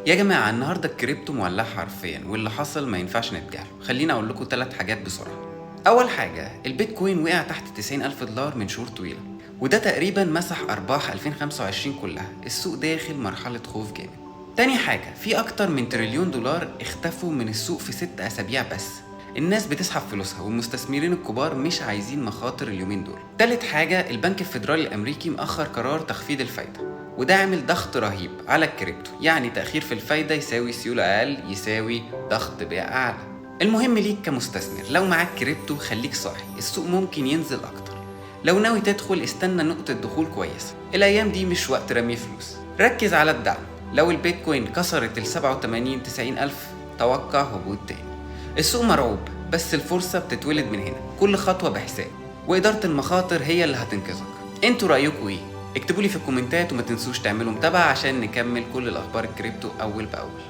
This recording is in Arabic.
يا جماعة النهاردة الكريبتو مولعة حرفيا، واللي حصل ما ينفعش نتجاهله. خليني اقول لكم 3 حاجات بسرعة. اول حاجة، البيتكوين وقع تحت 90,000 دولار من شهور طويلة، وده تقريبا مسح ارباح 2025 كلها. السوق داخل مرحلة خوف جامد. تاني حاجة، في اكتر من تريليون دولار اختفوا من السوق في 6 اسابيع بس. الناس بتسحب فلوسها، والمستثمرين الكبار مش عايزين مخاطر اليومين دول. تالت حاجة، البنك الفيدرالي الامريكي مأخر قرار تخفيض الفايدة، وده عامل ضغط رهيب على الكريبتو. يعني تأخير في الفايدة يساوي سيولة أقل يساوي ضغط بيع أعلى. المهم ليك كمستثمر، لو معاك كريبتو خليك صاحي، السوق ممكن ينزل أكتر. لو ناوي تدخل استنى نقطة دخول كويسة، الأيام دي مش وقت رمي فلوس. ركز على الدعم، لو البيتكوين كسرت 87-90 ألف توقع هبوط تاني. السوق مرعوب، بس الفرصة بتتولد من هنا، كل خطوة بحساب، وإدارة المخاطر هي اللي هتنقذك. انتوا رأيكم ايه؟ اكتبولي في الكومنتات، وما تنسوش تعملوا متابعة عشان نكمل كل الأخبار الكريبتو أول بأول.